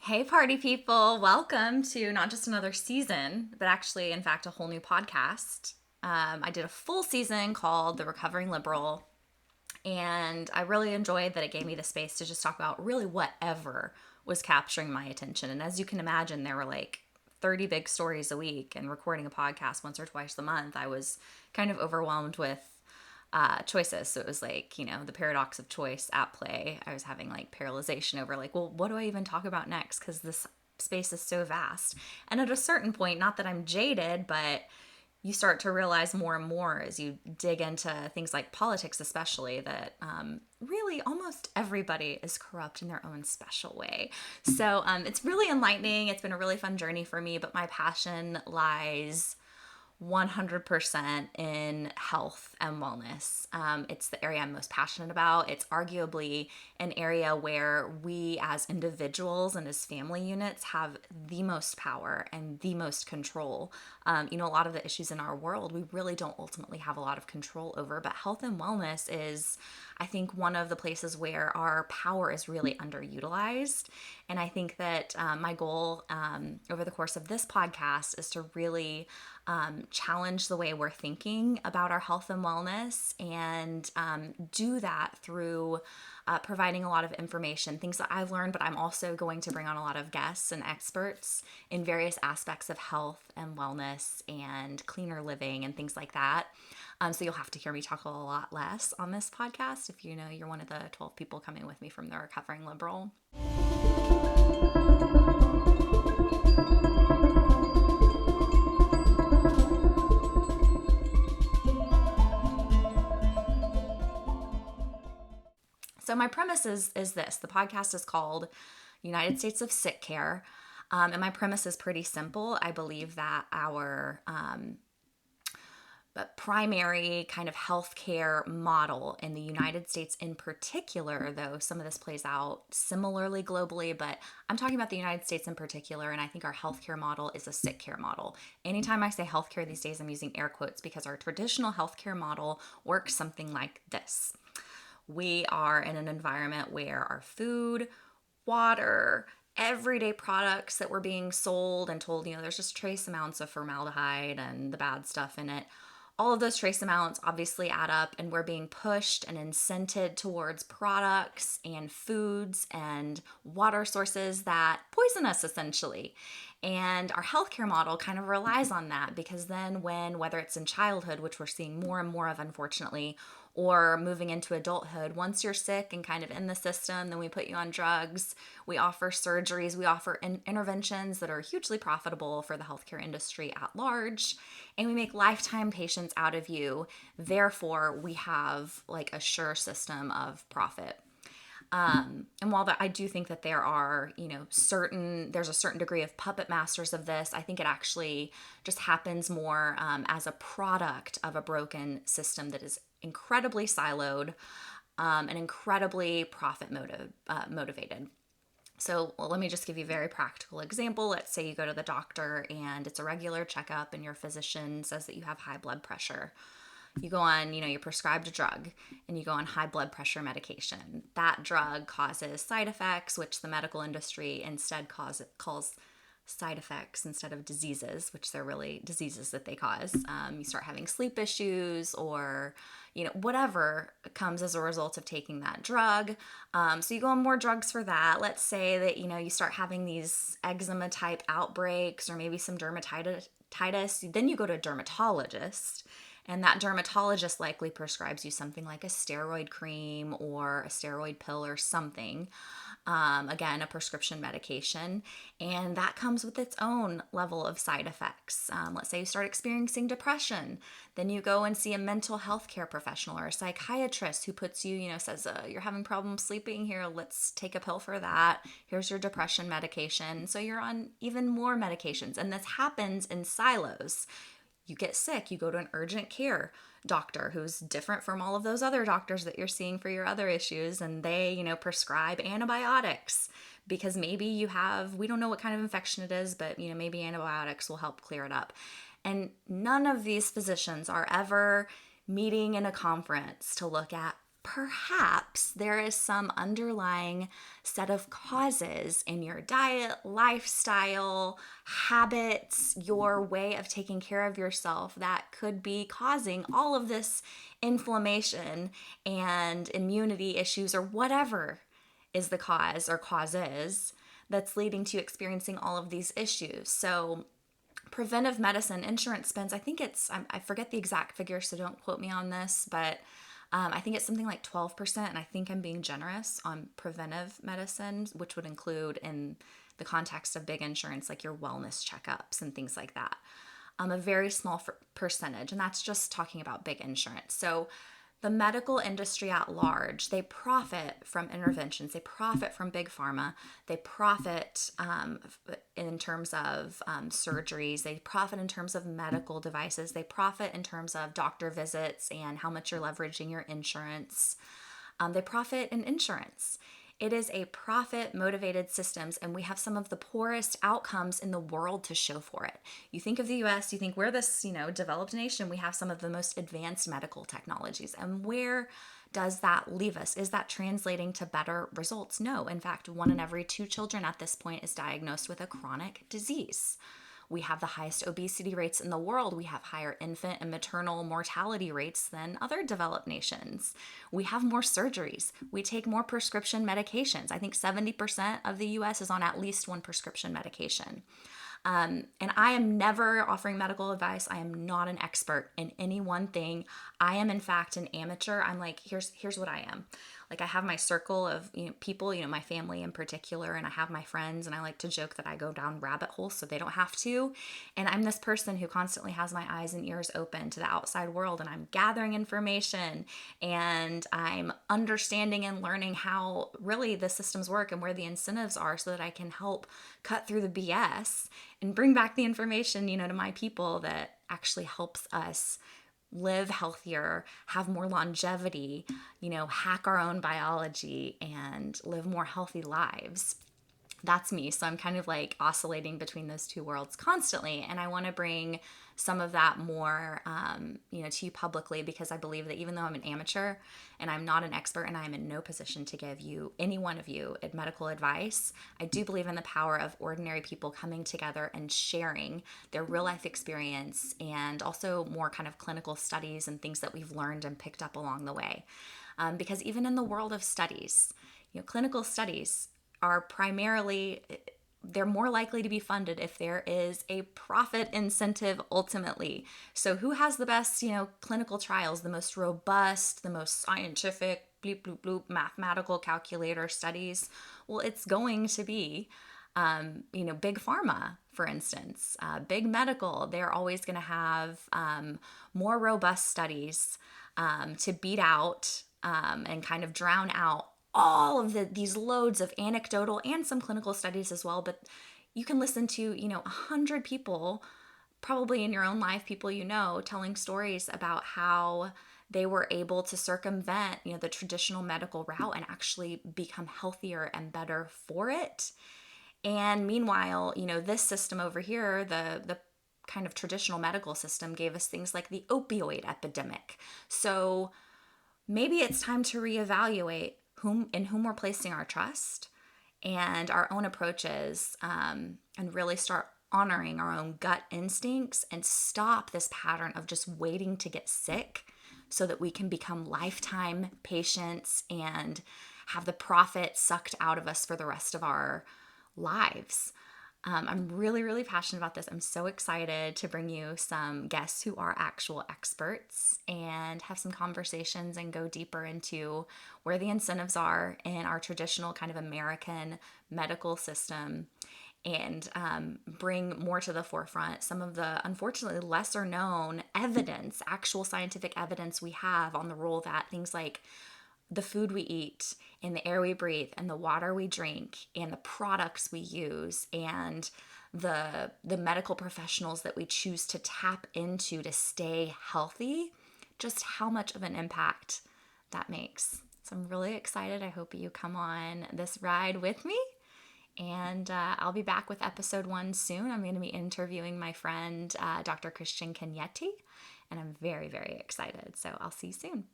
Hey, party people. Welcome to not just another season, but actually, in fact, a whole new podcast. I did a full season called The Recovering Liberal, and I really enjoyed that it gave me the space to just talk about really whatever was capturing my attention. And as you can imagine, there were like 30 big stories a week, and recording a podcast once or twice a month, I was kind of overwhelmed with choices. So it was like, the paradox of choice at play. I was having like paralyzation over like, well, what do I even talk about next? Because this space is so vast. And at a certain point, not that I'm jaded, but you start to realize more and more as you dig into things like politics, especially, that really almost everybody is corrupt in their own special way. So it's really enlightening. It's been a really fun journey for me, but my passion lies 100% in health and wellness. It's the area I'm most passionate about. It's arguably an area where we as individuals and as family units have the most power and the most control. A lot of the issues in our world, we really don't ultimately have a lot of control over, but health and wellness is, I think, one of the places where our power is really underutilized. And I think that my goal over the course of this podcast is to really challenge the way we're thinking about our health and wellness, and do that through providing a lot of information, things that I've learned, but I'm also going to bring on a lot of guests and experts in various aspects of health and wellness and cleaner living and things like that. So you'll have to hear me talk a lot less on this podcast if you're one of the 12 people coming with me from the Recovering Liberal. So my premise is this. The podcast is called United States of SickCare. And my premise is pretty simple. I believe that our primary kind of healthcare model in the United States in particular, though some of this plays out similarly globally, but I'm talking about the United States in particular, and I think our healthcare model is a sick care model. Anytime I say healthcare these days, I'm using air quotes because our traditional healthcare model works something like this. We are in an environment where our food, water, everyday products that were being sold and told, there's just trace amounts of formaldehyde and the bad stuff in it. All of those trace amounts obviously add up, and we're being pushed and incented towards products and foods and water sources that poison us essentially. And our healthcare model kind of relies on that, because then whether it's in childhood, which we're seeing more and more of unfortunately, or moving into adulthood, once you're sick and kind of in the system, then we put you on drugs. We offer surgeries. We offer interventions that are hugely profitable for the healthcare industry at large. And we make lifetime patients out of you. Therefore, we have like a sure system of profit. And while I do think that there are, there's a certain degree of puppet masters of this, I think it actually just happens more as a product of a broken system that is incredibly siloed and incredibly profit motivated. So let me just give you a very practical example. Let's say you go to the doctor and it's a regular checkup and your physician says that you have high blood pressure. You go on, you're prescribed a drug and you go on high blood pressure medication. That drug causes side effects, which the medical industry instead calls side effects instead of diseases, which they're really diseases that they cause. You start having sleep issues or, whatever comes as a result of taking that drug. So you go on more drugs for that. Let's say that, you start having these eczema type outbreaks or maybe some dermatitis. Then you go to a dermatologist. And that dermatologist likely prescribes you something like a steroid cream or a steroid pill or something. Again, a prescription medication. And that comes with its own level of side effects. Let's say you start experiencing depression. Then you go and see a mental health care professional or a psychiatrist who puts you, says, you're having problems sleeping here. Let's take a pill for that. Here's your depression medication. So you're on even more medications. And this happens in silos. You get sick, you go to an urgent care doctor who's different from all of those other doctors that you're seeing for your other issues, and they, prescribe antibiotics because maybe we don't know what kind of infection it is, but, maybe antibiotics will help clear it up. And none of these physicians are ever meeting in a conference to look at perhaps there is some underlying set of causes in your diet, lifestyle, habits, your way of taking care of yourself that could be causing all of this inflammation and immunity issues or whatever is the cause or causes that's leading to experiencing all of these issues. So preventive medicine insurance spends, I think I forget the exact figure, so don't quote me on this, but I think it's something like 12%, and I think I'm being generous on preventive medicine, which would include in the context of big insurance, like your wellness checkups and things like that. A very small percentage, and that's just talking about big insurance. So the medical industry at large, they profit from interventions. They profit from big pharma. They profit in terms of surgeries. They profit in terms of medical devices. They profit in terms of doctor visits and how much you're leveraging your insurance. They profit in insurance. It is a profit-motivated systems, and we have some of the poorest outcomes in the world to show for it. You think of the US, you think we're this, developed nation, we have some of the most advanced medical technologies. And where does that leave us? Is that translating to better results? No. In fact, 1 in every 2 children at this point is diagnosed with a chronic disease. We have the highest obesity rates in the world. We have higher infant and maternal mortality rates than other developed nations. We have more surgeries. We take more prescription medications. I think 70% of the US is on at least one prescription medication. And I am never offering medical advice. I am not an expert in any one thing. I am, in fact, an amateur. I'm like, here's what I am. Like, I have my circle of people, my family in particular, and I have my friends, and I like to joke that I go down rabbit holes so they don't have to. And I'm this person who constantly has my eyes and ears open to the outside world, and I'm gathering information, and I'm understanding and learning how really the systems work and where the incentives are so that I can help cut through the BS and bring back the information, to my people that actually helps us live healthier, have more longevity, hack our own biology and live more healthy lives. That's me. So I'm kind of like oscillating between those two worlds constantly. And I want to bring some of that more, to you publicly, because I believe that even though I'm an amateur and I'm not an expert and I'm in no position to give you, any one of you, medical advice, I do believe in the power of ordinary people coming together and sharing their real life experience and also more kind of clinical studies and things that we've learned and picked up along the way. Because even in the world of studies, clinical studies are primarily, they're more likely to be funded if there is a profit incentive ultimately. So who has the best, clinical trials, the most robust, the most scientific, bleep, bloop, bloop, mathematical calculator studies? Well, it's going to be, big pharma, for instance, big medical. They're always going to have more robust studies to beat out and kind of drown out all of these loads of anecdotal and some clinical studies as well. But you can listen to, 100 people, probably in your own life, people telling stories about how they were able to circumvent, the traditional medical route and actually become healthier and better for it. And meanwhile, this system over here, the kind of traditional medical system, gave us things like the opioid epidemic. So maybe it's time to reevaluate in whom we're placing our trust and our own approaches, and really start honoring our own gut instincts and stop this pattern of just waiting to get sick so that we can become lifetime patients and have the profit sucked out of us for the rest of our lives. I'm really, really passionate about this. I'm so excited to bring you some guests who are actual experts and have some conversations and go deeper into where the incentives are in our traditional kind of American medical system, and bring more to the forefront some of the unfortunately lesser known evidence, actual scientific evidence we have on the role that things like the food we eat and the air we breathe and the water we drink and the products we use and the medical professionals that we choose to tap into to stay healthy, just how much of an impact that makes. So I'm really excited. I hope you come on this ride with me. And I'll be back with episode 1 soon. I'm going to be interviewing my friend, Dr. Christian Cagnetti, and I'm very, very excited. So I'll see you soon.